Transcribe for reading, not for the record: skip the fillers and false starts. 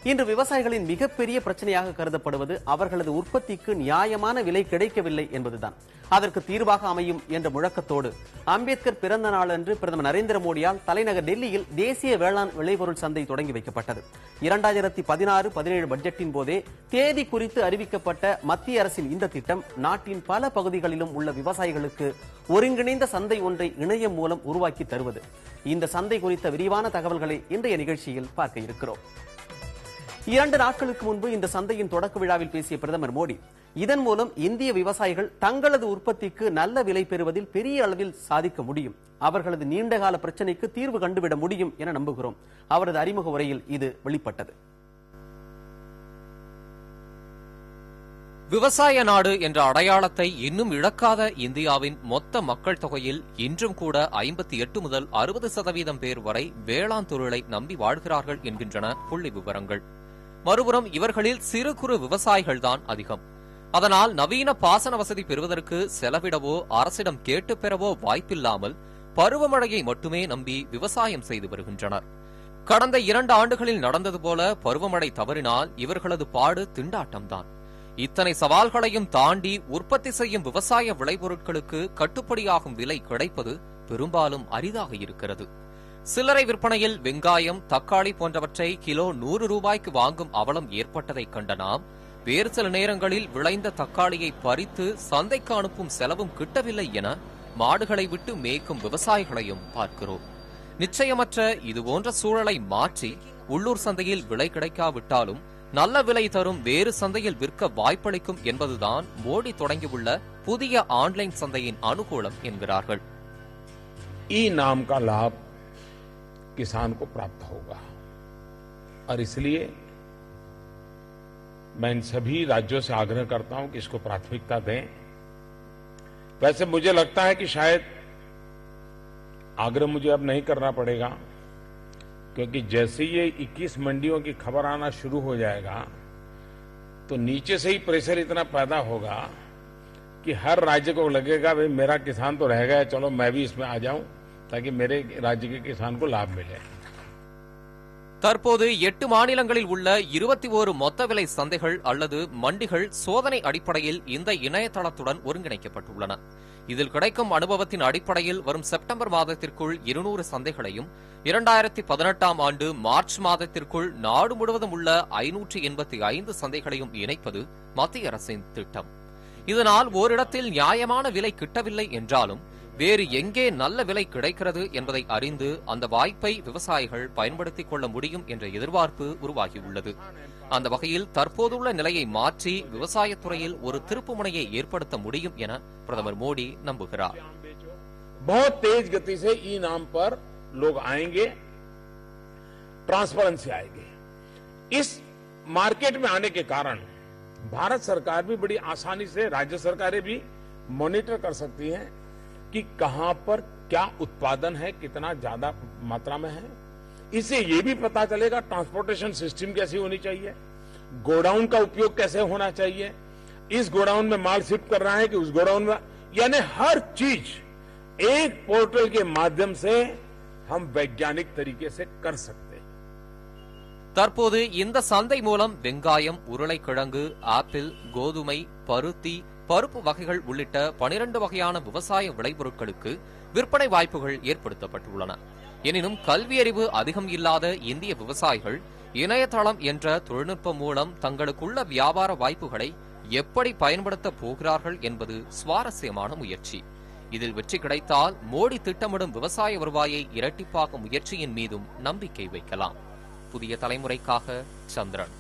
இன்று விவசாயிகளின் மிகப்பெரிய பிரச்சனையாக கருதப்படுவது அவர்களது உற்பத்திக்கு நியாயமான விலை கிடைக்கவில்லை என்பதுதான். அதற்கு தீர்வாக அமையும் என்ற முழக்கத்தோடு அம்பேத்கர் பிறந்த நாளன்று பிரதமர் நரேந்திர மோடியால் தலைநகர் டெல்லியில் தேசிய வேளாண் விளைபொருள் சந்தை தொடங்கி வைக்கப்பட்டது. 2016-17 பட்ஜெட்டின் போதே தேதி குறித்து அறிவிக்கப்பட்ட மத்திய அரசின் இந்த திட்டம் நாட்டின் பல பகுதிகளிலும் உள்ள விவசாயிகளுக்கு ஒருங்கிணைந்த சந்தை ஒன்றை இணையம் மூலம் உருவாக்கி தருவது. இந்த சந்தை குறித்த விரிவான தகவல்களை இன்றைய நிகழ்ச்சியில் பார்க்க இருக்கிறோம். 2 நாட்களுக்கு முன்பு இந்த சந்தையின் தொடக்க விழாவில் பேசிய பிரதமர் மோடி, இதன் மூலம் இந்திய விவசாயிகள் தங்களது உற்பத்திக்கு நல்ல விலை பெறுவதில் பெரிய அளவில் சாதிக்க முடியும், அவர்களது நீண்டகால பிரச்சனைக்கு தீர்வு கண்டுவிட முடியும் என நம்புகிறோம். அவரது அறிமுக உரையில் இது வெளிப்பட்டது. விவசாய நாடு என்ற அடையாளத்தை இன்னும் இழக்காத இந்தியாவின் மொத்த மக்கள் தொகையில் இன்றும் கூட 58 முதல் 60% பேர் வரை வேளாண் தொழிலை நம்பி வாழ்கிறார்கள் என்கின்றன புள்ளி விவரங்கள். மறுபுறம் இவர்களில் சிறு குறு விவசாயிகள்தான் அதிகம். அதனால் நவீன பாசன வசதி பெறுவதற்கு செலவிடவோ அரசிடம் கேட்டு பெறவோ வாய்ப்பில்லாமல் பருவமழையை மட்டுமே நம்பி விவசாயம் செய்து வருகின்றனர். கடந்த 2 ஆண்டுகளில் நடந்தது போல பருவமழை தவறினால் இவர்களது பாடு திண்டாட்டம்தான். இத்தனை சவால்களையும் தாண்டி உற்பத்தி செய்யும் விவசாய விளைபொருட்களுக்கு கட்டுப்படியாகும் விலை கிடைப்பது பெரும்பாலும் அரிதாக இருக்கிறது. சில்லறை விற்பனையில் வெங்காயம், தக்காளி போன்றவற்றை கிலோ 100 ரூபாய்க்கு வாங்கும் அவலம் ஏற்பட்டதை கண்ட நாம், வேறு சில நேரங்களில் விளைந்த தக்காளியை பறித்து சந்தைக்கு அனுப்பும் செலவும் கிட்டவில்லை என மாடுகளை விட்டு மேய்க்கும் விவசாயிகளையும் பார்க்கிறோம். நிச்சயமற்ற இதுபோன்ற சூழலை மாற்றி உள்ளூர் சந்தையில் விலை கிடைக்காவிட்டாலும் நல்ல விலை தரும் வேறு சந்தையில் விற்க வாய்ப்பளிக்கும் என்பதுதான் மோடி தொடங்கியுள்ள புதிய ஆன்லைன் சந்தையின் அனுகூலம் என்கிறார்கள். ई नाम का लाभ किसान को प्राप्त होगा और इसलिए मैं इन सभी राज्यों से आग्रह करता हूं कि इसको प्राथमिकता दें. वैसे मुझे लगता है कि शायद आग्रह मुझे अब नहीं करना पड़ेगा, क्योंकि जैसे ये 21 मंडियों की खबर आना शुरू हो जाएगा तो नीचे से ही प्रेशर इतना पैदा होगा कि हर राज्य को लगेगा भाई मेरा किसान तो रह गया, चलो मैं भी इसमें आ जाऊं ताकि मेरे राज्य के किसान को लाभ मिले. தற்போது 8 மாநிலங்களில் உள்ள 21 மொத்த விலை சந்தைகள் அல்லது மண்டிகள் சோதனை அடிப்படையில் இந்த இணையதளத்துடன் ஒருங்கிணைக்கப்பட்டுள்ளன. இதில் கிடைக்கும் அனுபவத்தின் அடிப்படையில் வரும் செப்டம்பர் மாதத்திற்குள் 200 சந்தைகளையும் 2018ஆம் ஆண்டு மார்ச் மாதத்திற்குள் நாடு முழுவதும் உள்ள 585 சந்தைகளையும் இணைப்பது மத்திய அரசின் திட்டம். இதனால் ஓரிடத்தில் நியாயமான விலை கிட்டவில்லை என்றாலும் வேறு எங்கே நல்ல விலை கிடைக்கிறது என்பதை அறிந்து அந்த வாய்ப்பை விவசாயிகள் பயன்படுத்திக் கொள்ள முடியும் என்ற எதிர்பார்ப்பு உருவாகியுள்ளது. அந்த வகையில் தற்போதுள்ள நிலையை மாற்றி விவசாயத்துறையில் ஒரு திருப்புமுனையை ஏற்படுத்த முடியும் என பிரதமர் மோடி நம்புகிறார். बहुत तेज गति से ई नाम पर लोग आएंगे, ट्रांसपेरेंसी आएगी. इस मार्केट में आने के कारण भारत सरकार भी बड़ी आसानी से, राज्य सरकारें भी मॉनिटर कर सकती हैं कि कहां पर क्या उत्पादन है, कितना ज्यादा मात्रा में है. इससे ये भी पता चलेगा ट्रांसपोर्टेशन सिस्टम कैसी होनी चाहिए, गोडाउन का उपयोग कैसे होना चाहिए, इस गोडाउन में माल शिफ्ट कर रहा है कि उस गोडाउन में, यानी हर चीज एक पोर्टल के माध्यम से हम वैज्ञानिक तरीके से कर सकते हैं. தற்போது இந்த சந்தை மூலம் வெங்காயம், உருளைக்கிழங்கு, ஆப்பிள், கோதுமை, பருத்தி, பருப்பு வகைகள் உள்ளிட்ட 12 வகையான விவசாய விளைபொருட்களுக்கு விற்பனை வாய்ப்புகள் ஏற்படுத்தப்பட்டுள்ளன. எனினும் கல்வியறிவு அதிகம் இல்லாத இந்திய விவசாயிகள் இணையதளம் என்ற தொழில்நுட்பம் மூலம் தங்களுக்குள்ள வியாபார வாய்ப்புகளை எப்படி பயன்படுத்தப் போகிறார்கள் என்பது சுவாரஸ்யமான முயற்சி. இதில் வெற்றி கிடைத்தால் மோடி திட்டமிடும் விவசாய வருவாயை இரட்டிப்பாக்கும் முயற்சியின் மீதும் நம்பிக்கை வைக்கலாம். புதிய தலைமுறைக்காக சந்திரன்.